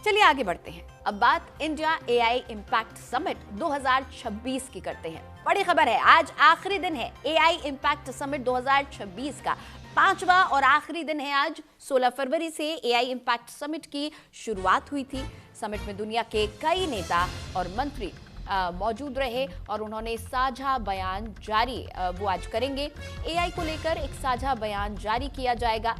चलिए आगे बढ़ते हैं। अब बात इंडिया एआई इम्पैक्ट समिट 2026 की करते हैं। बड़ी खबर है, आज आखिरी दिन है एआई इम्पैक्ट समिट 2026 का। 5वां और आखिरी दिन है आज। 16 फरवरी से एआई इम्पैक्ट समिट की शुरुआत हुई थी। समिट में दुनिया के कई नेता और मंत्री मौजूद रहे और उन्होंने साझा बयान जारी वो आज करेंगे। एआई को लेकर एक साझा बयान जारी किया जाएगा।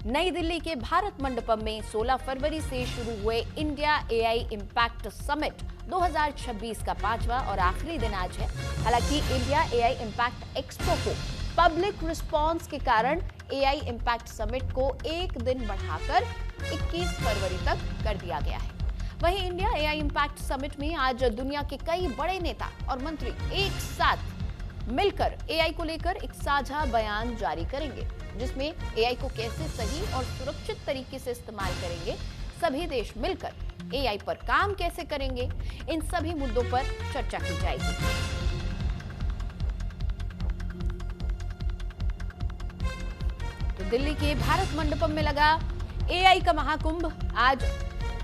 नई दिल्ली के भारत मंडपम में 16 फरवरी से शुरू हुए इंडिया एआई इम्पैक्ट समिट 2026 का 5वां और आखिरी दिन आज है। हालांकि इंडिया एआई इम्पैक्ट एक्सपो को पब्लिक रिस्पांस के कारण एआई इम्पैक्ट समिट को एक दिन बढ़ाकर 21 फरवरी तक कर दिया गया है। वहीं इंडिया एआई इम्पैक्ट समिट में आज दुनिया के कई बड़े नेता और मंत्री एक साथ मिलकर एआई को लेकर एक साझा बयान जारी करेंगे, जिसमें एआई को कैसे सही और सुरक्षित तरीके से इस्तेमाल करेंगे, सभी देश मिलकर एआई पर काम कैसे करेंगे, इन सभी मुद्दों पर चर्चा की जाएगी। तो दिल्ली के भारत मंडपम में लगा एआई का महाकुंभ आज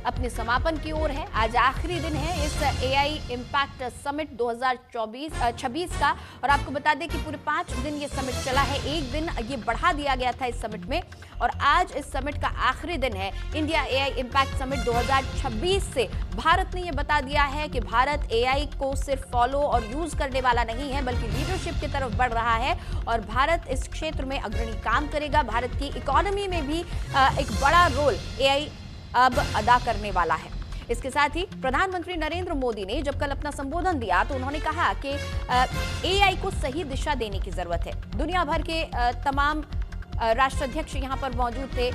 अपने समापन की ओर है। आज आखिरी दिन है इस एआई इम्पैक्ट समिट 2026 का और आपको बता दें कि पूरे 5 दिन ये समिट चला है। एक दिन ये बढ़ा दिया गया था इस समिट में और आज इस समिट का आखिरी दिन है। इंडिया एआई इम्पैक्ट समिट 2026 से भारत ने ये बता दिया है कि भारत एआई को सिर्फ फॉलो और यूज करने वाला नहीं है, बल्कि लीडरशिप की तरफ बढ़ रहा है और भारत इस क्षेत्र में अग्रणी काम करेगा। भारत की इकोनॉमी में भी एक बड़ा रोल एआई अब अदा करने वाला है। इसके साथ ही प्रधानमंत्री नरेंद्र मोदी ने जब कल अपना संबोधन दिया तो उन्होंने कहा कि एआई को सही दिशा देने की जरूरत है। दुनिया भर के तमाम राष्ट्राध्यक्ष यहां पर मौजूद थे,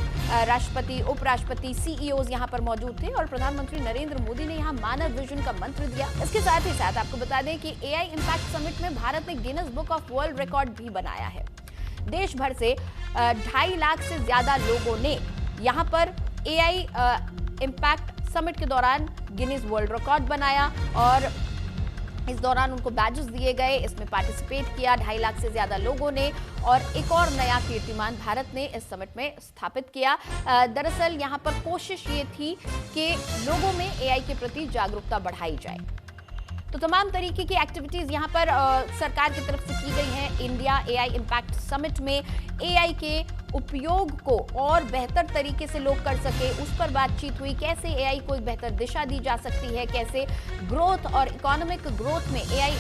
राष्ट्रपति, उपराष्ट्रपति, सीईओज यहां पर मौजूद थे और प्रधानमंत्री नरेंद्र मोदी ने यहां मानव विजन का मंत्र दिया। इसके साथ ही साथ आपको बता दें कि एआई इम्पैक्ट समिट में भारत ने Guinness book of world record भी बनाया है। देश भर से 2.5 लाख से ज्यादा लोगों ने यहां पर एआई इम्पैक्ट समिट के दौरान गिनीज वर्ल्ड रिकॉर्ड बनाया और इस दौरान उनको बैजेस दिए गए। इसमें पार्टिसिपेट किया 2.5 लाख से ज्यादा लोगों ने और एक और नया कीर्तिमान भारत ने इस समिट में स्थापित किया। दरअसल यहां पर कोशिश ये थी कि लोगों में एआई के प्रति जागरूकता बढ़ाई जाए। तो तमाम तरीके की एक्टिविटीज यहां पर सरकार की तरफ से की गई हैं। इंडिया एआई इम्पैक्ट समिट में एआई के उपयोग को और बेहतर तरीके से लोग कर सके, उस पर बातचीत हुई। कैसे एआई को एक बेहतर दिशा दी जा सकती है, कैसे ग्रोथ और इकोनॉमिक ग्रोथ में एआई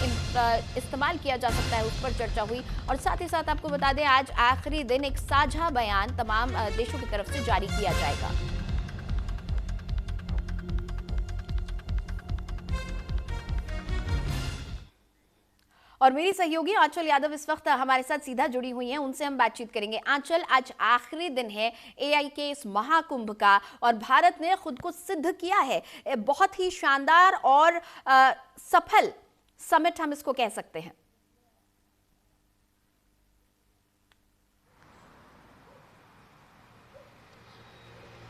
इस्तेमाल किया जा सकता है, उस पर चर्चा हुई। और साथ ही साथ आपको बता दें आज आखिरी दिन एक साझा बयान तमाम देशों की तरफ से जारी किया जाएगा। और मेरी सहयोगी आंचल यादव इस वक्त हमारे साथ सीधा जुड़ी हुई हैं, उनसे हम बातचीत करेंगे। आंचल, आज आखिरी दिन है एआई के इस महाकुंभ का और भारत ने खुद को सिद्ध किया है। बहुत ही शानदार और सफल समिट हम इसको कह सकते हैं।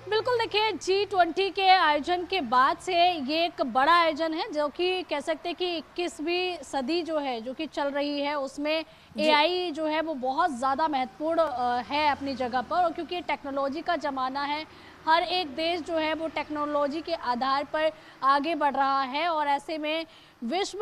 बिल्कुल, देखिए G20 के आयोजन के बाद से ये एक बड़ा आयोजन है जो कि कह सकते हैं कि 21वीं सदी जो है जो कि चल रही है उसमें एआई जो है वो बहुत ज़्यादा महत्वपूर्ण है अपनी जगह पर। और क्योंकि टेक्नोलॉजी का ज़माना है, हर एक देश जो है वो टेक्नोलॉजी के आधार पर आगे बढ़ रहा है और ऐसे में विश्व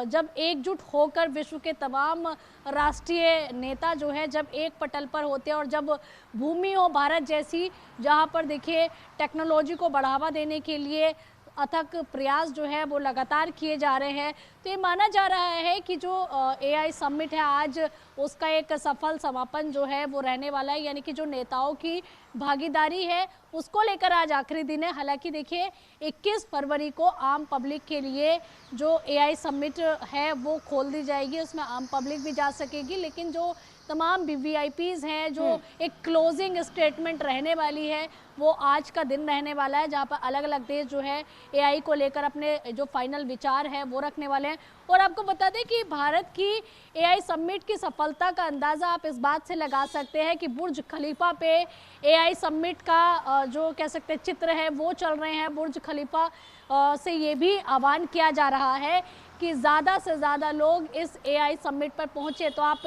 जब एकजुट होकर विश्व के तमाम राष्ट्रीय नेता जो है जब एक पटल पर होते हैं और जब भूमि हो भारत जैसी जहां पर देखिए टेक्नोलॉजी को बढ़ावा देने के लिए अथक प्रयास जो है वो लगातार किए जा रहे हैं, तो ये माना जा रहा है कि जो एआई समिट है आज उसका एक सफल समापन जो है वो रहने वाला है। यानी कि जो नेताओं की भागीदारी है उसको लेकर आज आखिरी दिन है। हालांकि देखिए 21 फरवरी को आम पब्लिक के लिए जो एआई समिट है वो खोल दी जाएगी, उसमें आम पब्लिक भी जा सकेगी, लेकिन जो तमाम वीवीआईपीज़ हैं जो एक क्लोजिंग स्टेटमेंट रहने वाली है वो आज का दिन रहने वाला है, जहां पर अलग अलग देश जो है एआई को लेकर अपने जो फाइनल विचार है वो रखने वाले हैं। और आपको बता दें कि भारत की एआई समिट की सफलता का अंदाज़ा आप इस बात से लगा सकते हैं कि बुर्ज खलीफा पे एआई समिट का जो कह सकते हैं चित्र है वो चल रहे हैं। बुर्ज खलीफा से ये भी आह्वान किया जा रहा है कि ज़्यादा से ज़्यादा लोग इस एआई समिट पर पहुँचे। तो आप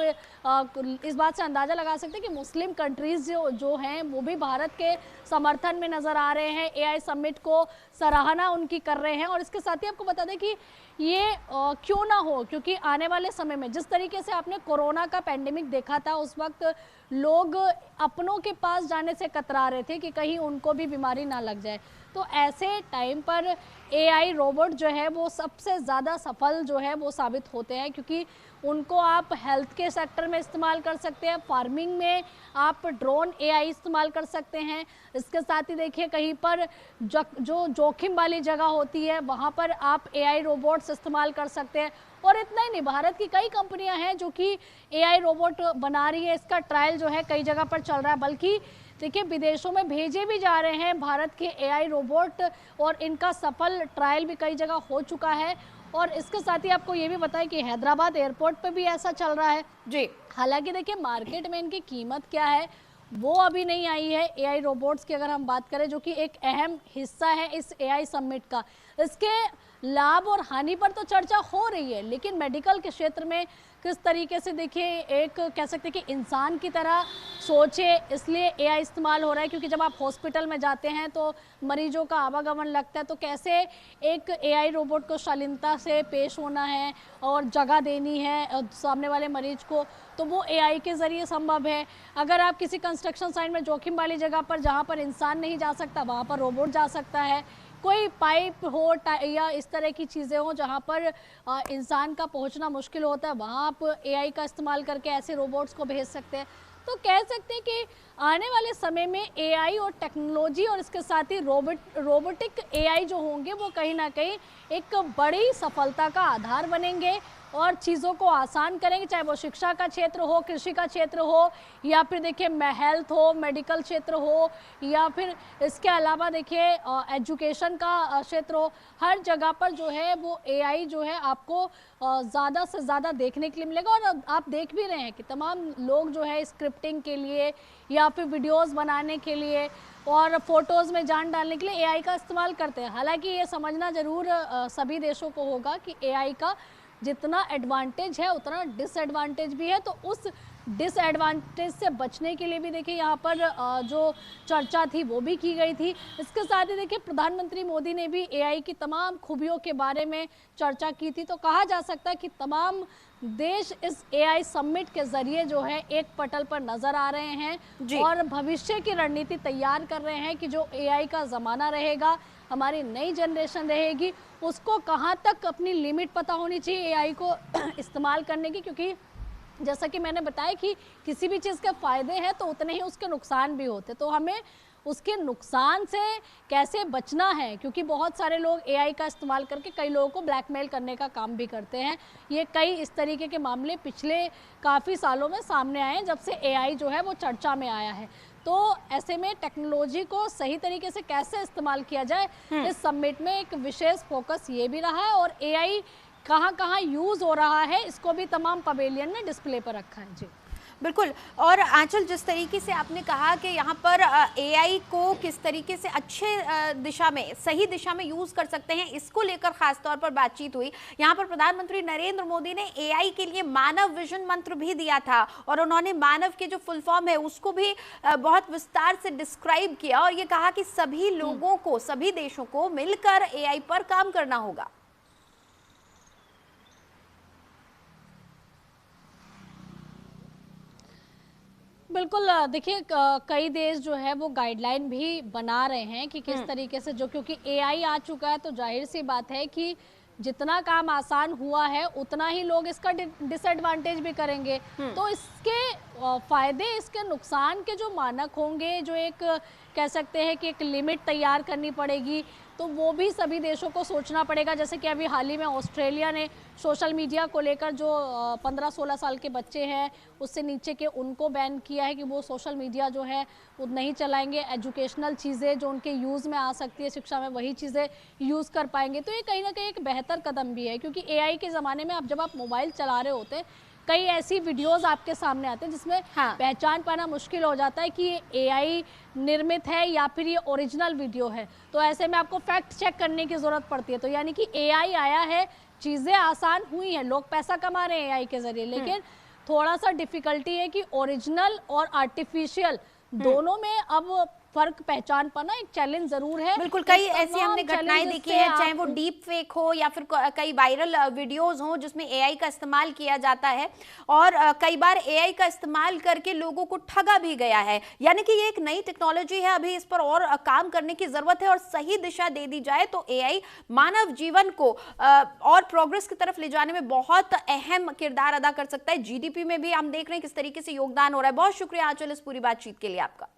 इस बात से अंदाज़ा लगा सकते हैं कि मुस्लिम कंट्रीज़ जो हैं वो भी भारत के समर्थन में नजर आ रहे हैं, एआई समिट को सराहना उनकी कर रहे हैं। और इसके साथ ही आपको बता दें कि ये क्यों ना हो, क्योंकि आने वाले समय में जिस तरीके से आपने कोरोना का पैंडेमिक देखा था, उस वक्त लोग अपनों के पास जाने से कतरा रहे थे कि कहीं उनको भी बीमारी ना लग जाए। तो ऐसे टाइम पर एआई रोबोट जो है वो सबसे ज़्यादा सफल जो है वो साबित होते हैं, क्योंकि उनको आप हेल्थ के सेक्टर में इस्तेमाल कर सकते हैं, फार्मिंग में आप ड्रोन एआई इस्तेमाल कर सकते हैं। इसके साथ ही देखिए कहीं पर जो जोखिम वाली जगह होती है वहाँ पर आप एआई रोबोट्स इस्तेमाल कर सकते हैं। और इतना ही नहीं, भारत की कई कंपनियां हैं जो कि एआई रोबोट बना रही है, इसका ट्रायल जो है कई जगह पर चल रहा है, बल्कि देखिए विदेशों में भेजे भी जा रहे हैं भारत के एआई रोबोट, और इनका सफल ट्रायल भी कई जगह हो चुका है। और इसके साथ ही आपको ये भी बताएं कि हैदराबाद एयरपोर्ट पे भी ऐसा चल रहा है जी। हालांकि देखिए मार्केट में इनकी कीमत क्या है वो अभी नहीं आई है एआई रोबोट्स की, अगर हम बात करें, जो कि एक अहम हिस्सा है इस एआई समिट का। इसके लाभ और हानि पर तो चर्चा हो रही है, लेकिन मेडिकल के क्षेत्र में किस तरीके से देखिए एक कह सकते हैं कि इंसान की तरह सोचे, इसलिए एआई इस्तेमाल हो रहा है। क्योंकि जब आप हॉस्पिटल में जाते हैं तो मरीजों का आवागमन लगता है, तो कैसे एक एआई रोबोट को शालीनता से पेश होना है और जगह देनी है सामने वाले मरीज को, तो वो एआई के ज़रिए संभव है। अगर आप किसी कंस्ट्रक्शन साइट में जोखिम वाली जगह पर जहाँ पर इंसान नहीं जा सकता, वहाँ पर रोबोट जा सकता है। कोई पाइप हो या इस तरह की चीज़ें हो जहाँ पर इंसान का पहुँचना मुश्किल होता है, वहाँ आप एआई का इस्तेमाल करके ऐसे रोबोट्स को भेज सकते हैं। तो कह सकते हैं कि आने वाले समय में एआई और टेक्नोलॉजी और इसके साथ ही रोबोटिक एआई जो होंगे वो कहीं ना कहीं एक बड़ी सफलता का आधार बनेंगे और चीज़ों को आसान करेंगे, चाहे वो शिक्षा का क्षेत्र हो, कृषि का क्षेत्र हो, या फिर देखिए हेल्थ हो, मेडिकल क्षेत्र हो, या फिर इसके अलावा देखिए एजुकेशन का क्षेत्र हो। हर जगह पर जो है वो एआई जो है आपको ज़्यादा से ज़्यादा देखने के लिए मिलेगा। और आप देख भी रहे हैं कि तमाम लोग जो है स्क्रिप्टिंग के लिए या फिर वीडियोज़ बनाने के लिए और फोटोज़ में जान डालने के लिए एआई का इस्तेमाल करते हैं। हालांकि ये समझना ज़रूर सभी देशों को होगा कि एआई का जितना एडवांटेज है उतना डिसएडवांटेज भी है, तो उस डिसएडवांटेज से बचने के लिए भी देखिए यहाँ पर जो चर्चा थी वो भी की गई थी। इसके साथ ही देखिए प्रधानमंत्री मोदी ने भी एआई की तमाम खूबियों के बारे में चर्चा की थी। तो कहा जा सकता है कि तमाम देश इस एआई समिट के जरिए जो है एक पटल पर नजर आ रहे हैं और भविष्य की रणनीति तैयार कर रहे हैं कि जो एआई का ज़माना रहेगा, हमारी नई जनरेशन रहेगी, उसको कहाँ तक अपनी लिमिट पता होनी चाहिए एआई को इस्तेमाल करने की। क्योंकि जैसा कि मैंने बताया कि किसी भी चीज़ के फ़ायदे हैं तो उतने ही उसके नुकसान भी होते, तो हमें उसके नुकसान से कैसे बचना है, क्योंकि बहुत सारे लोग एआई का इस्तेमाल करके कई लोगों को ब्लैकमेल करने का काम भी करते हैं। ये कई इस तरीके के मामले पिछले काफ़ी सालों में सामने आए हैं जब से एआई जो है वो चर्चा में आया है। तो ऐसे में टेक्नोलॉजी को सही तरीके से कैसे इस्तेमाल किया जाए, इस समिट में एक विशेष फोकस ये भी रहा है। और एआई कहाँ कहाँ यूज़ हो रहा है इसको भी तमाम पवेलियन में डिस्प्ले पर रखा है। जी बिल्कुल। और आंचल, जिस तरीके से आपने कहा कि यहाँ पर एआई को किस तरीके से अच्छे दिशा में, सही दिशा में यूज़ कर सकते हैं, इसको लेकर खास तौर पर बातचीत हुई। यहाँ पर प्रधानमंत्री नरेंद्र मोदी ने एआई के लिए मानव विजन मंत्र भी दिया था और उन्होंने मानव के जो फुल फॉर्म है उसको भी बहुत विस्तार से डिस्क्राइब किया और ये कहा कि सभी लोगों को, सभी देशों को मिलकर एआई पर काम करना होगा। बिल्कुल, देखिए कई देश जो है वो गाइडलाइन भी बना रहे हैं कि किस तरीके से, जो क्योंकि एआई आ चुका है तो जाहिर सी बात है कि जितना काम आसान हुआ है उतना ही लोग इसका डिसएडवांटेज भी करेंगे। तो इसके फायदे, इसके नुकसान के जो मानक होंगे, जो एक कह सकते हैं कि एक लिमिट तैयार करनी पड़ेगी, तो वो भी सभी देशों को सोचना पड़ेगा। जैसे कि अभी हाल ही में ऑस्ट्रेलिया ने सोशल मीडिया को लेकर जो 15-16 साल के बच्चे हैं उससे नीचे के उनको बैन किया है कि वो सोशल मीडिया जो है वो नहीं चलाएंगे। एजुकेशनल चीज़ें जो उनके यूज़ में आ सकती है शिक्षा में, वही चीज़ें यूज़ कर पाएंगे। तो ये कहीं ना कहीं एक बेहतर कदम भी है, क्योंकि एआई के ज़माने में जब आप मोबाइल चला रहे होते हैं, कई ऐसी वीडियोस आपके सामने आते हैं जिसमें पहचान पाना मुश्किल हो जाता है कि ये एआई निर्मित है या फिर ये ओरिजिनल वीडियो है। तो ऐसे में आपको फैक्ट चेक करने की ज़रूरत पड़ती है। तो यानी कि एआई आया है, चीज़ें आसान हुई हैं, लोग पैसा कमा रहे हैं एआई के ज़रिए, लेकिन थोड़ा सा डिफ़िकल्टी है कि ओरिजिनल और आर्टिफिशियल दोनों में अब फर्क पहचान पाना एक चैलेंज जरूर है। बिल्कुल, कई तो ऐसी हमने तमाम घटनाएं challenges देखी से हैं, चाहे वो आप डीप फेक हो या फिर कई वायरल वीडियोस हो जिसमें एआई का इस्तेमाल किया जाता है, और कई बार एआई का इस्तेमाल करके लोगों को ठगा भी गया है। यानी कि ये एक नई टेक्नोलॉजी है, अभी इस पर और काम करने की जरूरत है, और सही दिशा दे दी जाए तो एआई मानव जीवन को और प्रोग्रेस की तरफ ले जाने में बहुत अहम किरदार अदा कर सकता है। जीडीपी में भी हम देख रहे हैं किस तरीके से योगदान हो रहा है। बहुत शुक्रिया आंचल इस पूरी बातचीत के लिए आपका।